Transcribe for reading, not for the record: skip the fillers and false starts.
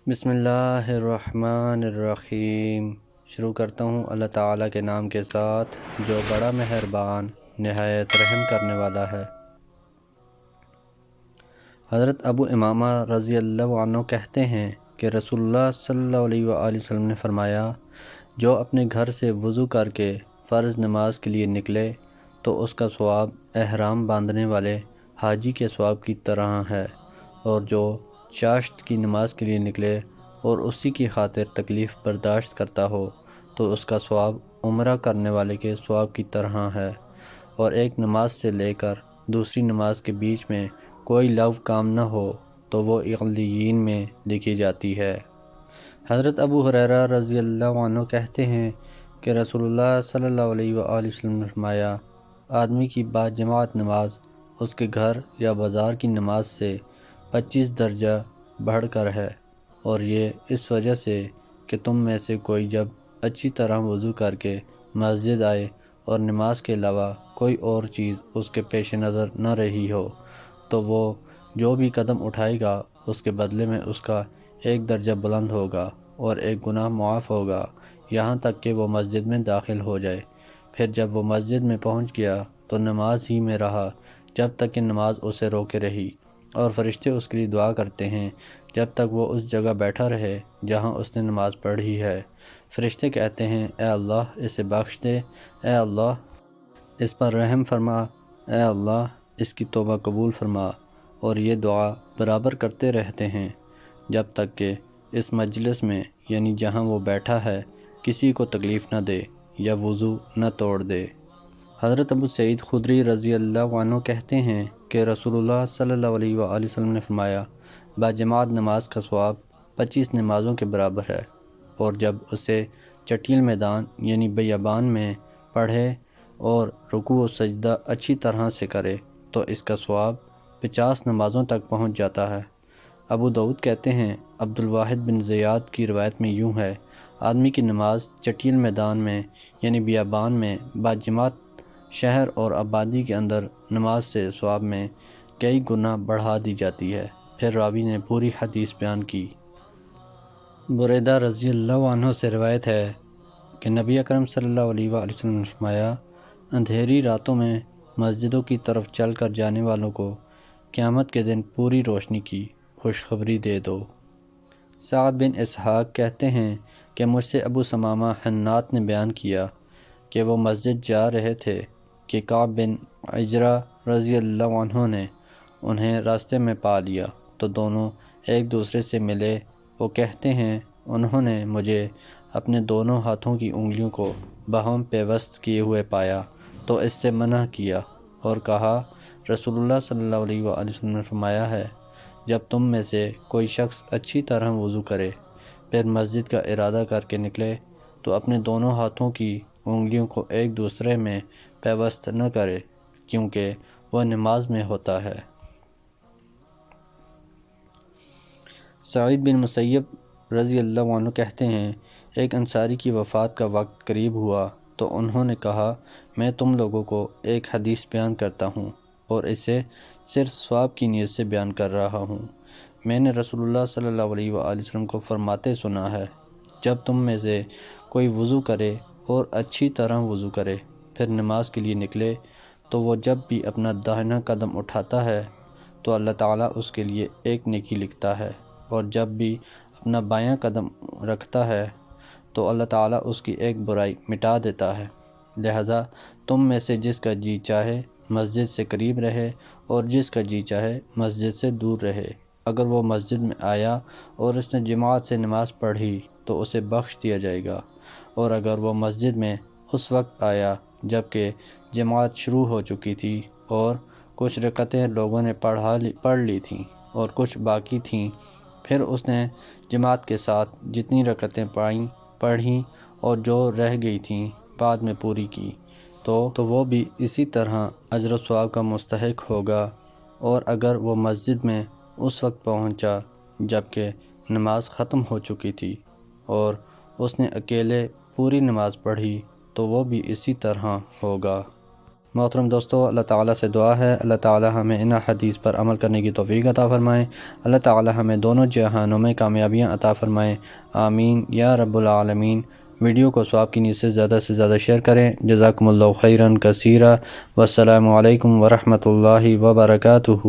بسم اللہ الرحمن الرحیم۔ شروع کرتا ہوں اللہ تعالیٰ کے نام کے ساتھ جو بڑا مہربان نہایت رحم کرنے والا ہے۔ حضرت ابو امامہ رضی اللہ عنہ کہتے ہیں کہ رسول اللہ صلی اللہ علیہ وآلہ وسلم نے فرمایا، جو اپنے گھر سے وضو کر کے فرض نماز کے لیے نکلے تو اس کا ثواب احرام باندھنے والے حاجی کے ثواب کی طرح ہے، اور جو چاشت کی نماز کے لیے نکلے اور اسی کی خاطر تکلیف برداشت کرتا ہو تو اس کا ثواب عمرہ کرنے والے کے ثواب کی طرح ہے، اور ایک نماز سے لے کر دوسری نماز کے بیچ میں کوئی لغو کام نہ ہو تو وہ علیین میں لکھی جاتی ہے۔ حضرت ابو ہریرہ رضی اللہ عنہ کہتے ہیں کہ رسول اللہ صلی اللہ علیہ وآلہ وسلم نے فرمایا، آدمی کی باجماعت نماز اس کے گھر یا بازار کی نماز سے 25 درجہ بڑھ کر ہے، اور یہ اس وجہ سے کہ تم میں سے کوئی جب اچھی طرح وضو کر کے مسجد آئے اور نماز کے علاوہ کوئی اور چیز اس کے پیش نظر نہ رہی ہو تو وہ جو بھی قدم اٹھائے گا اس کے بدلے میں اس کا 1 درجہ بلند ہوگا اور 1 گناہ معاف ہوگا، یہاں تک کہ وہ مسجد میں داخل ہو جائے۔ پھر جب وہ مسجد میں پہنچ گیا تو نماز ہی میں رہا جب تک کہ نماز اسے روکے رہی، اور فرشتے اس کے لیے دعا کرتے ہیں جب تک وہ اس جگہ بیٹھا رہے جہاں اس نے نماز پڑھی ہے۔ فرشتے کہتے ہیں، اے اللہ اسے بخش دے، اے اللہ اس پر رحم فرما، اے اللہ اس کی توبہ قبول فرما، اور یہ دعا برابر کرتے رہتے ہیں جب تک کہ اس مجلس میں یعنی جہاں وہ بیٹھا ہے کسی کو تکلیف نہ دے یا وضو نہ توڑ دے۔ حضرت ابو سعید خدری رضی اللہ عنہ کہتے ہیں کہ رسول اللہ صلی اللہ علیہ وآلہ وسلم نے فرمایا، باجماعت نماز کا ثواب 25 نمازوں کے برابر ہے، اور جب اسے چٹیل میدان یعنی بیابان میں پڑھے اور رکوع و سجدہ اچھی طرح سے کرے تو اس کا ثواب 50 نمازوں تک پہنچ جاتا ہے۔ ابو داؤد کہتے ہیں، عبد الواحد بن زیاد کی روایت میں یوں ہے، آدمی کی نماز چٹیل میدان میں یعنی بیابان میں باجماعت شہر اور آبادی کے اندر نماز سے ثواب میں کئی گنا بڑھا دی جاتی ہے۔ پھر راوی نے پوری حدیث بیان کی۔ بریدہ رضی اللہ عنہ سے روایت ہے کہ نبی اکرم صلی اللہ علیہ وآلہ وسلم نے فرمایا، اندھیری راتوں میں مسجدوں کی طرف چل کر جانے والوں کو قیامت کے دن پوری روشنی کی خوشخبری دے دو۔ سعد بن اسحاق کہتے ہیں کہ مجھ سے ابو ثمامہ حنات نے بیان کیا کہ وہ مسجد جا رہے تھے کہ کعب بن عجرہ رضی اللہ عنہ نے انہیں راستے میں پا لیا تو دونوں ایک دوسرے سے ملے۔ وہ کہتے ہیں، انہوں نے مجھے اپنے دونوں ہاتھوں کی انگلیوں کو باہم پیوست کیے ہوئے پایا تو اس سے منع کیا اور کہا، رسول اللہ صلی اللہ علیہ وآلہ وسلم نے فرمایا ہے، جب تم میں سے کوئی شخص اچھی طرح وضو کرے پھر مسجد کا ارادہ کر کے نکلے تو اپنے دونوں ہاتھوں کی انگلیوں کو ایک دوسرے میں پیوست نہ کرے، کیونکہ وہ نماز میں ہوتا ہے۔ سعید بن مسیب رضی اللہ عنہ کہتے ہیں، ایک انصاری کی وفات کا وقت قریب ہوا تو انہوں نے کہا، میں تم لوگوں کو ایک حدیث بیان کرتا ہوں اور اسے صرف ثواب کی نیت سے بیان کر رہا ہوں۔ میں نے رسول اللہ صلی اللہ علیہ وآلہ وسلم کو فرماتے سنا ہے، جب تم میں سے کوئی وضو کرے اور اچھی طرح وضو کرے پھر نماز کے لیے نکلے تو وہ جب بھی اپنا داہنا قدم اٹھاتا ہے تو اللہ تعالیٰ اس کے لیے ایک نیکی لکھتا ہے، اور جب بھی اپنا بایاں قدم رکھتا ہے تو اللہ تعالیٰ اس کی ایک برائی مٹا دیتا ہے۔ لہذا تم میں سے جس کا جی چاہے مسجد سے قریب رہے اور جس کا جی چاہے مسجد سے دور رہے، اگر وہ مسجد میں آیا اور اس نے جماعت سے نماز پڑھی تو اسے بخش دیا جائے گا، اور اگر وہ مسجد میں اس وقت آیا جب کہ جماعت شروع ہو چکی تھی اور کچھ رکعتیں لوگوں نے پڑھ لی تھیں اور کچھ باقی تھیں، پھر اس نے جماعت کے ساتھ جتنی رکعتیں پڑھیں اور جو رہ گئی تھیں بعد میں پوری کی تو وہ بھی اسی طرح اجر و ثواب کا مستحق ہوگا۔ اور اگر وہ مسجد میں اس وقت پہنچا جب کہ نماز ختم ہو چکی تھی اور اس نے اکیلے پوری نماز پڑھی تو وہ بھی اسی طرح ہوگا۔ محترم دوستو، اللہ تعالیٰ سے دعا ہے اللہ تعالیٰ ہمیں ان حدیث پر عمل کرنے کی توفیق عطا فرمائیں، اللہ تعالیٰ ہمیں دونوں جہانوں میں کامیابیاں عطا فرمائیں، آمین یا رب العالمین۔ ویڈیو کو ثواب کی نیت سے زیادہ شیئر کریں۔ جزاکم اللہ خیرا کثیرا، والسلام علیکم ورحمۃ اللہ وبرکاتہ۔